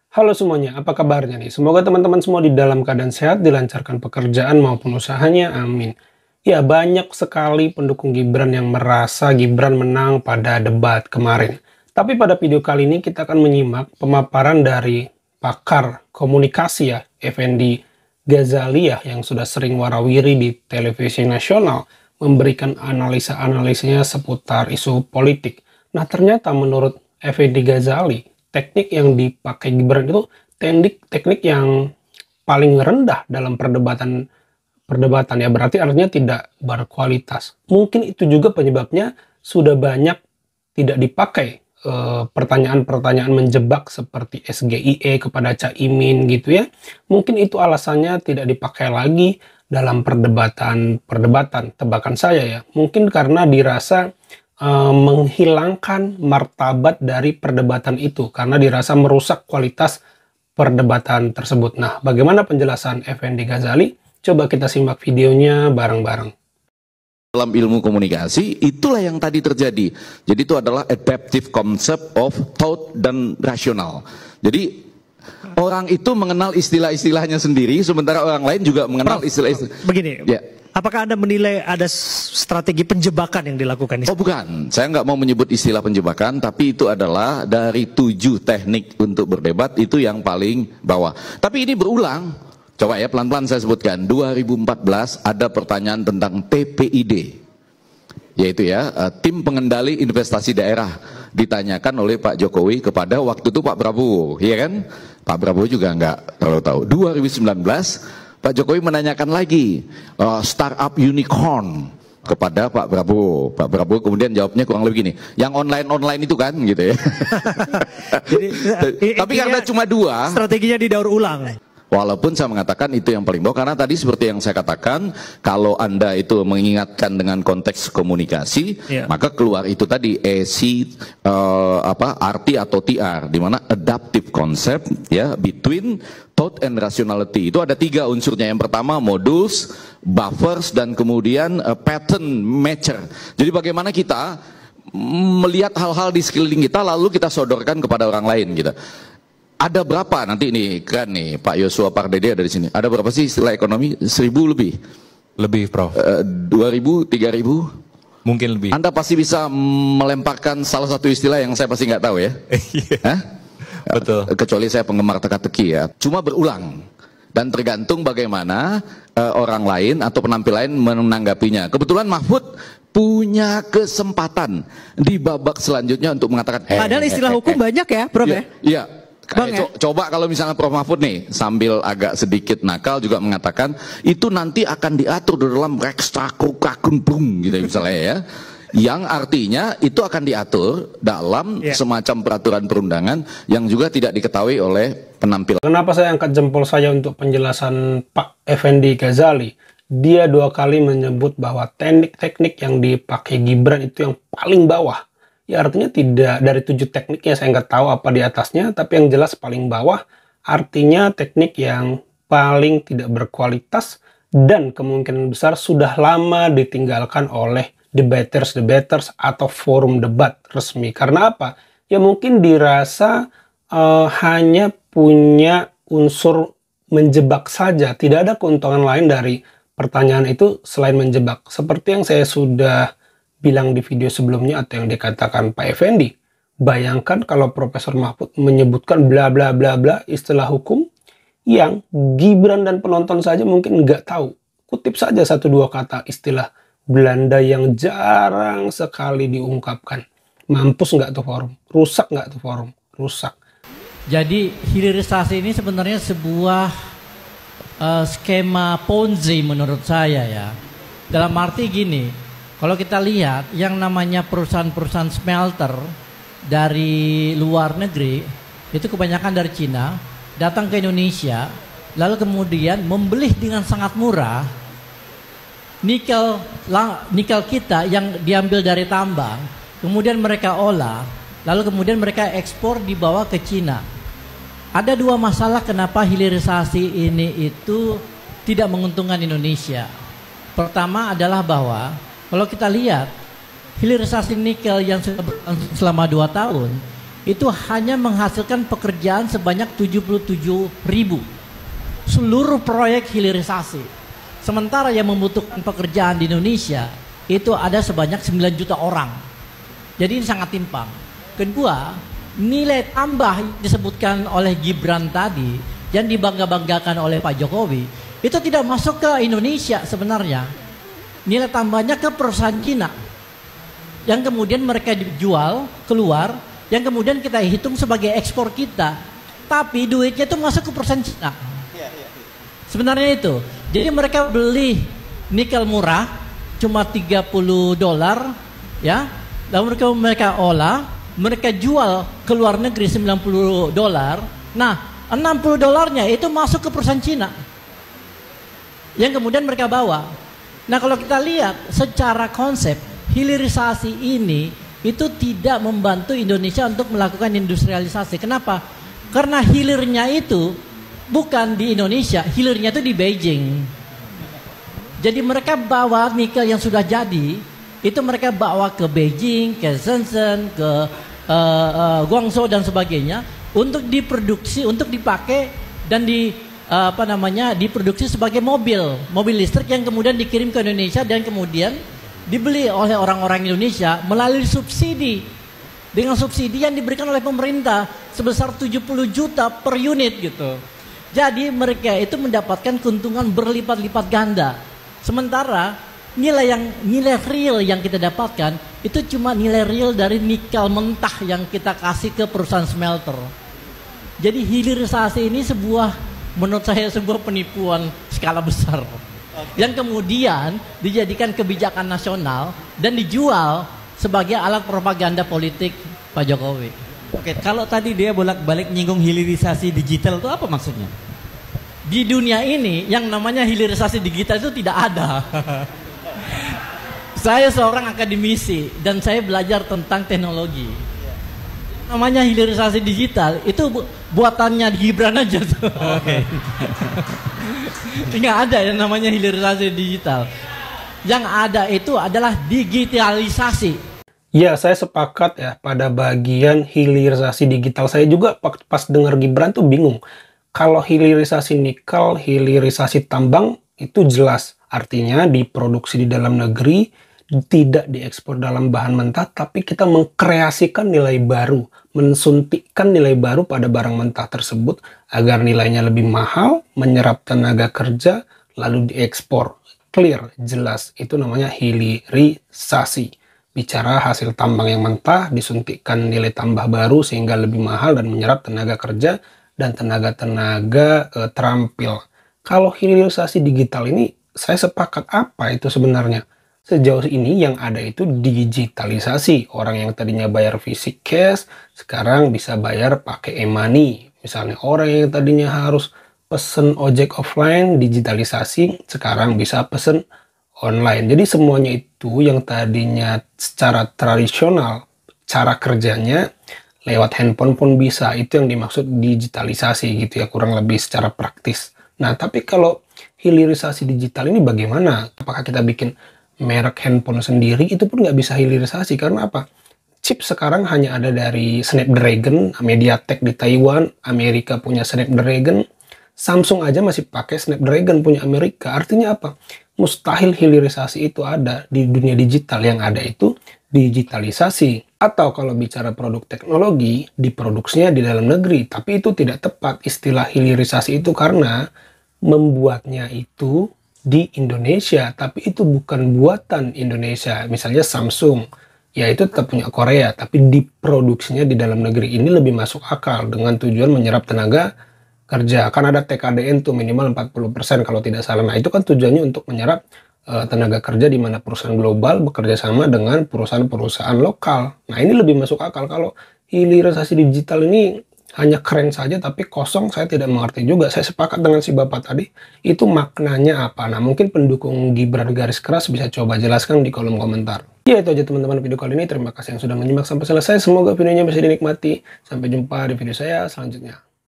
Halo semuanya, apa kabarnya nih? Semoga teman-teman semua di dalam keadaan sehat, dilancarkan pekerjaan maupun usahanya, amin. Ya, banyak sekali pendukung Gibran yang merasa Gibran menang pada debat kemarin. Tapi pada video kali ini kita akan menyimak pemaparan dari pakar komunikasi ya, Effendi Ghazali ya, yang sudah sering warawiri di televisi nasional, memberikan analisa-analisanya seputar isu politik. Nah, ternyata menurut Effendi Ghazali, teknik yang dipakai Gibran itu teknik yang paling rendah dalam perdebatan perdebatan ya, berarti artinya tidak berkualitas. Mungkin itu juga penyebabnya sudah banyak tidak dipakai pertanyaan-pertanyaan menjebak seperti SGIE kepada Caimin gitu ya. Mungkin itu alasannya tidak dipakai lagi dalam perdebatan tebakan saya ya. Mungkin karena dirasa menghilangkan martabat dari perdebatan itu karena dirasa merusak kualitas perdebatan tersebut. Nah, bagaimana penjelasan Effendi Ghazali? Coba kita simak videonya bareng-bareng. Dalam ilmu komunikasi, itulah yang tadi terjadi. Jadi itu adalah adaptive concept of thought dan rasional. Jadi orang itu mengenal istilah-istilahnya sendiri, sementara orang lain juga mengenal istilah-istilah. Begini, ya. Apakah Anda menilai ada strategi penjebakan yang dilakukan? Oh bukan, saya nggak mau menyebut istilah penjebakan, tapi itu adalah dari 7 teknik untuk berdebat, itu yang paling bawah. Tapi ini berulang, coba ya pelan-pelan saya sebutkan. 2014 ada pertanyaan tentang TPID, yaitu ya tim pengendali investasi daerah, ditanyakan oleh Pak Jokowi kepada waktu itu Pak Prabowo, ya kan? Pak Prabowo juga nggak terlalu tahu. 2019 Pak Jokowi menanyakan lagi startup unicorn kepada Pak Prabowo. Pak Prabowo kemudian jawabnya kurang lebih gini, yang online itu kan gitu ya. Jadi, tapi karena cuma 2, strateginya didaur ulang. Walaupun saya mengatakan itu yang paling bawah, karena tadi seperti yang saya katakan, kalau Anda itu mengingatkan dengan konteks komunikasi, maka keluar itu tadi RT atau TR, di mana adaptive concept ya, between thought and rationality. Itu ada 3 unsurnya. Yang pertama modus, buffers, dan kemudian pattern matcher. Jadi bagaimana kita melihat hal-hal di sekeliling kita lalu kita sodorkan kepada orang lain gitu. Ada berapa nanti nih kan nih Pak Yosua Pardede ada di sini. Ada berapa sih istilah ekonomi? 1000 lebih. Lebih, Prof. 2000, 3000? Mungkin lebih. Anda pasti bisa melemparkan salah satu istilah yang saya pasti nggak tahu ya. Hah? Betul. Kecuali saya penggemar teka-teki ya. Cuma berulang. Dan tergantung bagaimana orang lain atau penampil lain menanggapinya. Kebetulan Mahfud punya kesempatan di babak selanjutnya untuk mengatakan. Padahal istilah hukum banyak ya, Prof ya? Iya. Bang, coba kalau misalnya Prof Mahfud nih sambil agak sedikit nakal juga mengatakan itu nanti akan diatur di dalam Rekstakukakunbung gitu misalnya ya, yang artinya itu akan diatur dalam semacam peraturan perundangan yang juga tidak diketahui oleh penampil. Kenapa saya angkat jempol saya untuk penjelasan Pak Effendi Ghazali? Dia 2 kali menyebut bahwa teknik-teknik yang dipakai Gibran itu yang paling bawah. Ya artinya tidak dari 7 tekniknya, saya nggak tahu apa di atasnya, tapi yang jelas paling bawah artinya teknik yang paling tidak berkualitas dan kemungkinan besar sudah lama ditinggalkan oleh debaters atau forum debat resmi. Karena apa? Ya mungkin dirasa hanya punya unsur menjebak saja, tidak ada keuntungan lain dari pertanyaan itu selain menjebak. Seperti yang saya sudah bilang di video sebelumnya atau yang dikatakan Pak Effendi, bayangkan kalau Profesor Mahfud menyebutkan bla bla bla bla istilah hukum yang Gibran dan penonton saja mungkin nggak tahu. Kutip saja 1-2 kata istilah Belanda yang jarang sekali diungkapkan. Mampus nggak tuh forum? Rusak nggak tuh forum? Rusak. Jadi hilirisasi ini sebenarnya sebuah skema Ponzi menurut saya ya. Dalam arti gini, kalau kita lihat yang namanya perusahaan-perusahaan smelter dari luar negeri itu kebanyakan dari Cina datang ke Indonesia, lalu kemudian membeli dengan sangat murah nikel kita yang diambil dari tambang, kemudian mereka olah, lalu kemudian mereka ekspor dibawa ke Cina. Ada 2 masalah kenapa hilirisasi ini itu tidak menguntungkan Indonesia. Pertama adalah bahwa kalau kita lihat hilirisasi nikel yang selama 2 tahun itu hanya menghasilkan pekerjaan sebanyak 77.000. Seluruh proyek hilirisasi. Sementara yang membutuhkan pekerjaan di Indonesia itu ada sebanyak 9 juta orang. Jadi ini sangat timpang. Kedua, nilai tambah yang disebutkan oleh Gibran tadi, yang dibangga-banggakan oleh Pak Jokowi, itu tidak masuk ke Indonesia sebenarnya. Nilai tambahnya ke perusahaan Cina. Yang kemudian mereka dijual keluar, yang kemudian kita hitung sebagai ekspor kita. Tapi duitnya itu masuk ke perusahaan Cina. Sebenarnya itu. Jadi mereka beli nikel murah, cuma $30, ya. Lalu mereka olah, mereka jual ke luar negeri $90. Nah, $60-nya itu masuk ke perusahaan Cina. Yang kemudian mereka bawa. Nah, kalau kita lihat secara konsep, hilirisasi ini itu tidak membantu Indonesia untuk melakukan industrialisasi. Kenapa? Karena hilirnya itu bukan di Indonesia, hilirnya itu di Beijing. Jadi mereka bawa nikel yang sudah jadi, itu mereka bawa ke Beijing, ke Shenzhen, ke Guangzhou dan sebagainya untuk diproduksi, untuk dipakai dan diproduksi sebagai mobil listrik yang kemudian dikirim ke Indonesia dan kemudian dibeli oleh orang-orang Indonesia melalui subsidi, dengan subsidi yang diberikan oleh pemerintah sebesar 70 juta per unit gitu. Jadi mereka itu mendapatkan keuntungan berlipat-lipat ganda. Sementara nilai real yang kita dapatkan itu cuma nilai real dari nikel mentah yang kita kasih ke perusahaan smelter. Jadi hilirisasi ini menurut saya sebuah penipuan skala besar. Yang kemudian dijadikan kebijakan nasional dan dijual sebagai alat propaganda politik Pak Jokowi. Oke, kalau tadi dia bolak-balik nyinggung hilirisasi digital itu apa maksudnya? Di dunia ini yang namanya hilirisasi digital itu tidak ada. Saya seorang akademisi dan saya belajar tentang teknologi. Namanya hilirisasi digital itu buatannya Gibran aja tuh. Oke. Nggak ada yang namanya hilirisasi digital. Yang ada itu adalah digitalisasi. Ya, saya sepakat ya pada bagian hilirisasi digital. Saya juga pas dengar Gibran tuh bingung. Kalau hilirisasi nikel, hilirisasi tambang itu jelas. Artinya diproduksi di dalam negeri, tidak diekspor dalam bahan mentah, tapi kita mengkreasikan nilai baru, mensuntikkan nilai baru pada barang mentah tersebut agar nilainya lebih mahal, menyerap tenaga kerja, lalu diekspor. Clear, jelas. Itu namanya hilirisasi. Bicara hasil tambang yang mentah, disuntikkan nilai tambah baru sehingga lebih mahal dan menyerap tenaga kerja dan tenaga-tenaga terampil. Kalau hilirisasi digital ini, saya sepakat apa itu sebenarnya? Sejauh ini yang ada itu digitalisasi. Orang yang tadinya bayar fisik cash, sekarang bisa bayar pakai e-money. Misalnya orang yang tadinya harus pesen ojek offline, digitalisasi, sekarang bisa pesen online. Jadi semuanya itu yang tadinya secara tradisional, cara kerjanya lewat handphone pun bisa. Itu yang dimaksud digitalisasi gitu ya, kurang lebih secara praktis. Nah, tapi kalau hilirisasi digital ini bagaimana? Apakah kita bikin merek handphone sendiri? Itu pun nggak bisa hilirisasi. Karena apa? Chip sekarang hanya ada dari Snapdragon, MediaTek di Taiwan, Amerika punya Snapdragon, Samsung aja masih pakai Snapdragon punya Amerika. Artinya apa? Mustahil hilirisasi itu ada di dunia digital. Yang ada itu digitalisasi. Atau kalau bicara produk teknologi, diproduksinya di dalam negeri. Tapi itu tidak tepat istilah hilirisasi itu karena membuatnya itu di Indonesia. Tapi itu bukan buatan Indonesia. Misalnya Samsung, ya itu tetap punya Korea. Tapi diproduksinya di dalam negeri. Ini lebih masuk akal dengan tujuan menyerap tenaga kerja. Kan ada TKDN tuh minimal 40% kalau tidak salah. Nah itu kan tujuannya untuk menyerap tenaga kerja di mana perusahaan global bekerja sama dengan perusahaan-perusahaan lokal. Nah ini lebih masuk akal. Kalau hilirisasi digital ini hanya keren saja tapi kosong, saya tidak mengerti juga. Saya sepakat dengan si bapak tadi, itu maknanya apa? Nah mungkin pendukung Gibran garis keras bisa coba jelaskan di kolom komentar. Ya itu aja teman-teman video kali ini. Terima kasih yang sudah menyimak sampai selesai. Semoga videonya bisa dinikmati. Sampai jumpa di video saya selanjutnya.